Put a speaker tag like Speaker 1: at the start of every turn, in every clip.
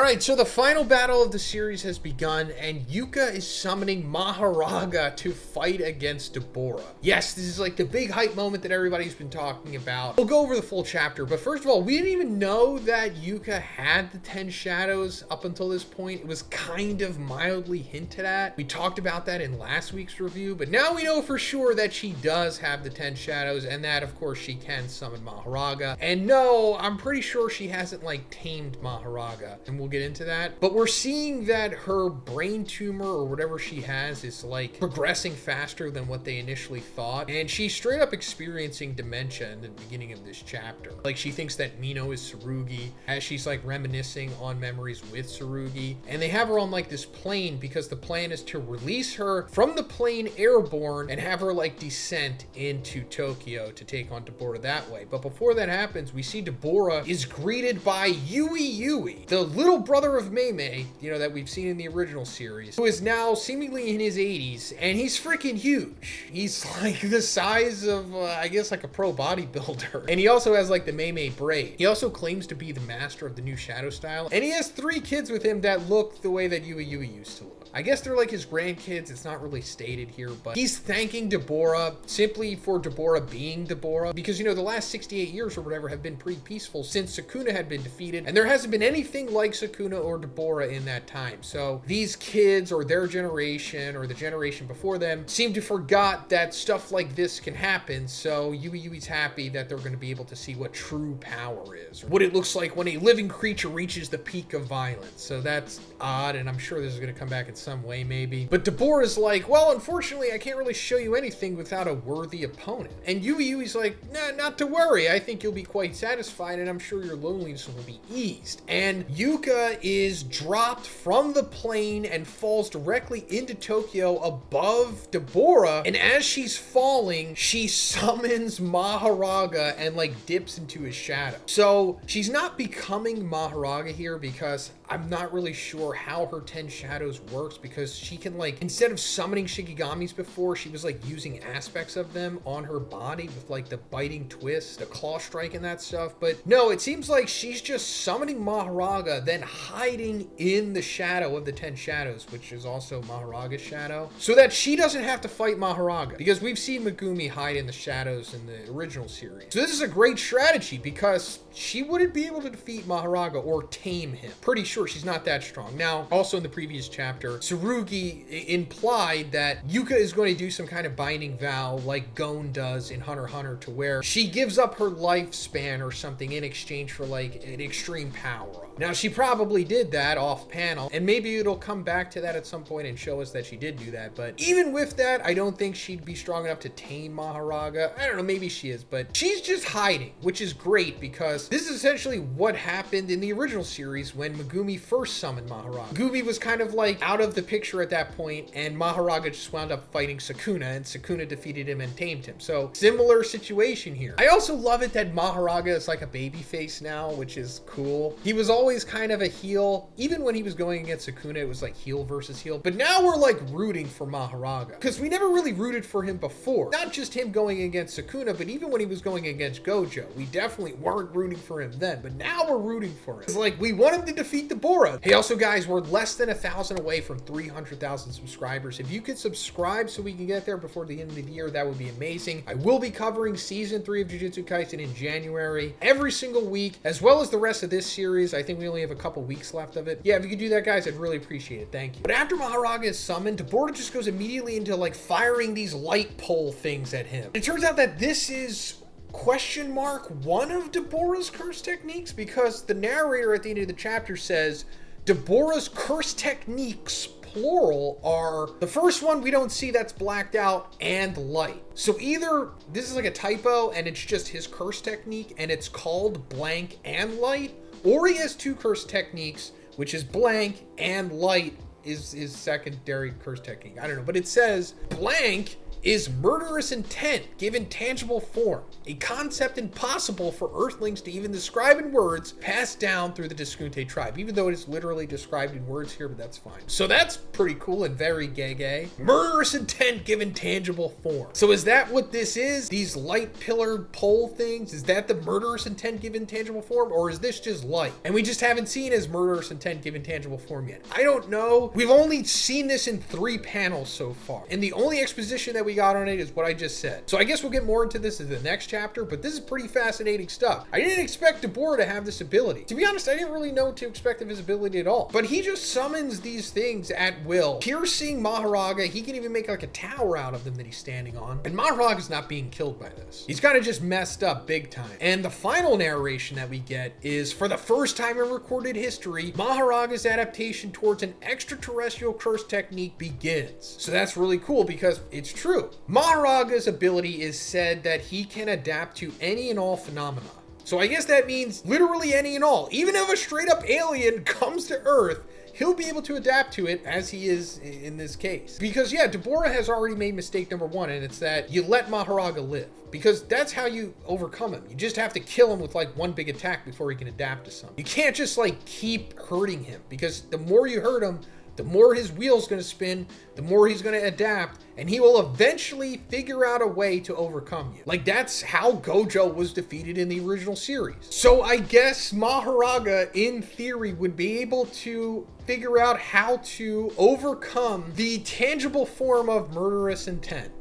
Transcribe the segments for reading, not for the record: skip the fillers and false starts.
Speaker 1: Alright, so the final battle of the series has begun, and Yuka is summoning Mahoraga to fight against Dabura. Yes, this is like the big hype moment that everybody's been talking about. We'll go over the full chapter, but first of all, we didn't even know that Yuka had the 10 shadows up until this point. It was kind of mildly hinted at. We talked about that in last week's review, but now we know for sure that she does have the 10 shadows, and that, of course, she can summon Mahoraga. And no, I'm pretty sure she hasn't, like, tamed Mahoraga. And we'll get into that. But we're seeing that her brain tumor or whatever she has is like progressing faster than what they initially thought. And she's straight up experiencing dementia in the beginning of this chapter. Like she thinks that Mino is Tsurugi as she's like reminiscing on memories with Tsurugi. And they have her on like this plane because the plan is to release her from the plane airborne and have her like descent into Tokyo to take on Dabura that way. But before that happens, we see Dabura is greeted by Yui, the little brother of Mei, you know, that we've seen in the original series, who is now seemingly in his 80s, and he's freaking huge. He's like the size of, I guess, like a pro bodybuilder. And he also has like the Mei braid. He also claims to be the master of the new shadow style, and he has 3 kids with him that look the way that Yui used to look. I guess they're like his grandkids. It's not really stated here, but he's thanking Dabura simply for Dabura being Dabura because, you know, the last 68 years or whatever have been pretty peaceful since Sukuna had been defeated, and there hasn't been anything like Sukuna or Dabura in that time. So these kids or their generation or the generation before them seem to forgot that stuff like this can happen. So Yui's happy that they're going to be able to see what true power is, or what it looks like when a living creature reaches the peak of violence. So that's odd, and I'm sure this is going to come back in some way maybe. But Dabura's like, well, unfortunately, I can't really show you anything without a worthy opponent. And Yui's like, nah, not to worry. I think you'll be quite satisfied, and I'm sure your loneliness will be eased. And Yuka is dropped from the plane and falls directly into Tokyo above Dabura. And as she's falling, she summons Mahoraga and like dips into his shadow. So she's not becoming Mahoraga here because I'm not really sure how her 10 shadows works, because she can like, instead of summoning Shikigamis before, she was like using aspects of them on her body with like the biting twist, the claw strike and that stuff. But no, it seems like she's just summoning Mahoraga, then hiding in the shadow of the 10 shadows, which is also Mahoraga's shadow, so that she doesn't have to fight Mahoraga, because we've seen Megumi hide in the shadows in the original series. So this is a great strategy because she wouldn't be able to defeat Mahoraga or tame him. Pretty sure she's not that strong. Now, also in the previous chapter, Tsurugi implied that Yuka is going to do some kind of binding vow like Gon does in Hunter x Hunter, to where she gives up her lifespan or something in exchange for like an extreme power up. Now, she probably did that off panel, and maybe it'll come back to that at some point and show us that she did do that. But even with that, I don't think she'd be strong enough to tame Mahoraga. I don't know, maybe she is, but she's just hiding, which is great because this is essentially what happened in the original series when Megumi first summoned Mahoraga. Megumi was kind of like out of the picture at that point, and Mahoraga just wound up fighting Sukuna, and Sukuna defeated him and tamed him. So similar situation here. I also love it that Mahoraga is like a baby face now, which is cool. He was always kind of a heel. Even when he was going against Sukuna, it was like heel versus heel. But now we're like rooting for Mahoraga, because we never really rooted for him before. Not just him going against Sukuna, but even when he was going against Gojo, we definitely weren't rooting for him then. But now we're rooting for him. It's like we want him to defeat Dabura. Hey, also guys, we're less than 1,000 away from 300,000 subscribers. If you could subscribe so we can get there before the end of the year, that would be amazing. I will be covering season 3 of Jujutsu Kaisen in January every single week, as well as the rest of this series. I think we only have a couple weeks left of it. Yeah, if you could do that, guys, I'd really appreciate it. Thank you. But after Mahoraga is summoned, Dabura just goes immediately into like firing these light pole things at him. It turns out that this is one of Dabura's curse techniques, because the narrator at the end of the chapter says Dabura's curse techniques, plural, are the first one we don't see that's blacked out and light. So either this is like a typo and it's just his curse technique and it's called blank and light, or he has 2 curse techniques, which is blank and light is his secondary curse technique. I don't know, but it says blank is murderous intent given tangible form, a concept impossible for Earthlings to even describe in words, passed down through the Diskunte tribe, even though it is literally described in words here, but that's fine. So that's pretty cool and very gay. Murderous intent given tangible form. So is that what this is? These light pillar pole things? Is that the murderous intent given tangible form? Or is this just light? And we just haven't seen his murderous intent given tangible form yet. I don't know. We've only seen this in 3 panels so far. And the only exposition that we got on it is what I just said. So I guess we'll get more into this in the next chapter, but this is pretty fascinating stuff. I didn't expect Dabura to have this ability. To be honest, I didn't really know what to expect of his ability at all. But he just summons these things at will, piercing Mahoraga. He can even make like a tower out of them that he's standing on. And Mahoraga's not being killed by this. He's kind of just messed up big time. And the final narration that we get is, for the first time in recorded history, Mahoraga's adaptation towards an extraterrestrial curse technique begins. So that's really cool because it's true. Mahoraga's ability is said that he can adapt to any and all phenomena. So I guess that means literally any and all. Even if a straight up alien comes to Earth, he'll be able to adapt to it as he is in this case. Because yeah, Dabura has already made mistake number 1, and it's that you let Mahoraga live. Because that's how you overcome him. You just have to kill him with like one big attack before he can adapt to something. You can't just like keep hurting him, because the more you hurt him, the more his wheel's gonna spin, the more he's gonna adapt, and he will eventually figure out a way to overcome you. Like, that's how Gojo was defeated in the original series. So I guess Mahoraga, in theory, would be able to figure out how to overcome the tangible form of murderous intent.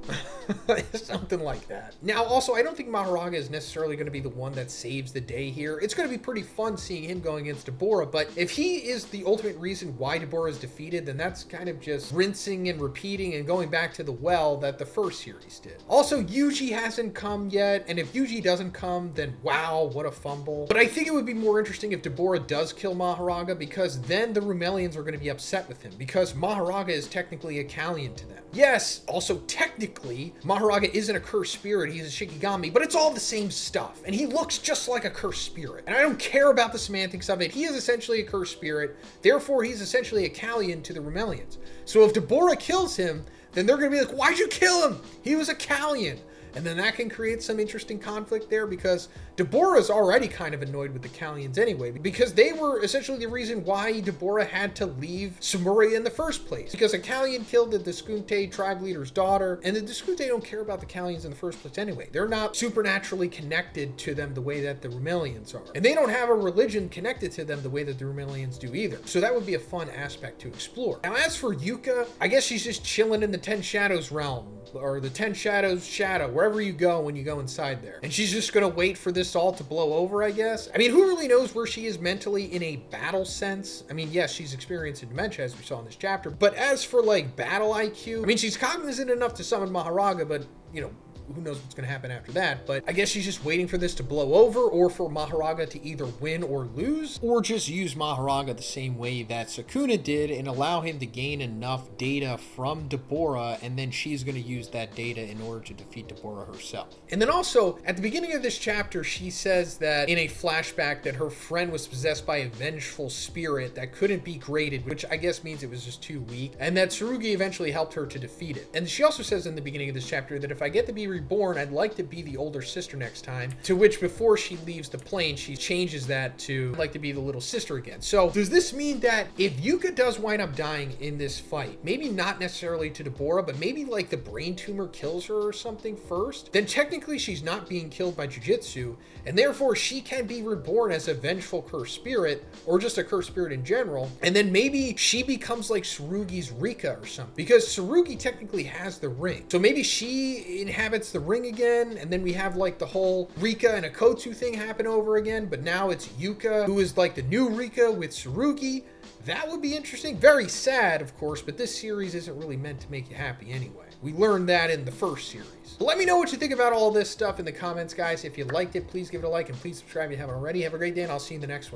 Speaker 1: Something like that. Now, also, I don't think Mahoraga is necessarily going to be the one that saves the day here. It's going to be pretty fun seeing him going against Dabura, but if he is the ultimate reason why Dabura is defeated, then that's kind of just rinsing and repeating and going back to the well that the first series did. Also, Yuji hasn't come yet, and if Yuji doesn't come, then wow, what a fumble. But I think it would be more interesting if Dabura does kill Mahoraga, because then the Rumelians are going to be upset with him, because Mahoraga is technically a Kallian to them. Yes, also technically, Mahoraga isn't a cursed spirit, he's a Shikigami, but it's all the same stuff, and he looks just like a cursed spirit. And I don't care about the semantics of it. He is essentially a cursed spirit, therefore he's essentially a Kallian to the Rumelians. So if Dabura kills him, then they're going to be like, why'd you kill him? He was a Kallian. And then that can create some interesting conflict there, because Dabura's already kind of annoyed with the Kallians anyway, because they were essentially the reason why Dabura had to leave Sumeria in the first place. Because a Kallian killed the Diskunte tribe leader's daughter, and the Diskunte don't care about the Kallians in the first place anyway. They're not supernaturally connected to them the way that the Rumelians are. And they don't have a religion connected to them the way that the Rumelians do either. So that would be a fun aspect to explore. Now, as for Yuka, I guess she's just chilling in the Ten Shadows realm, or the Ten Shadows shadow, wherever you go when you go inside there. And she's just gonna wait for this all to blow over, I guess. I mean, who really knows where she is mentally in a battle sense? I mean, yes, she's experiencing dementia, as we saw in this chapter, but as for like battle IQ, I mean, she's cognizant enough to summon Mahoraga, but you know, who knows what's going to happen after that. But I guess she's just waiting for this to blow over, or for Mahoraga to either win or lose, or just use Mahoraga the same way that Sukuna did and allow him to gain enough data from Dabura, and then she's going to use that data in order to defeat Dabura herself. And then also, at the beginning of this chapter, she says that in a flashback that her friend was possessed by a vengeful spirit that couldn't be graded, which I guess means it was just too weak, and that Tsurugi eventually helped her to defeat it. And she also says in the beginning of this chapter that if I get to be reborn, I'd like to be the older sister next time, to which before she leaves the plane, she changes that to I'd like to be the little sister again. So does this mean that if Yuka does wind up dying in this fight, maybe not necessarily to Dabura, but maybe like the brain tumor kills her or something first, then technically she's not being killed by Jujutsu, and therefore she can be reborn as a vengeful cursed spirit, or just a cursed spirit in general, and then maybe she becomes like Tsurugi's Rika or something, because Tsurugi technically has the ring. So maybe she inhabits the ring again, and then we have like the whole Rika and Akotsu thing happen over again, but now it's Yuka who is like the new Rika with Tsurugi. That would be interesting. Very sad, of course, but this series isn't really meant to make you happy anyway. We learned that in the first series. But let me know what you think about all this stuff in the comments, guys. If you liked it, please give it a like, and please subscribe if you haven't already. Have a great day, and I'll see you in the next one.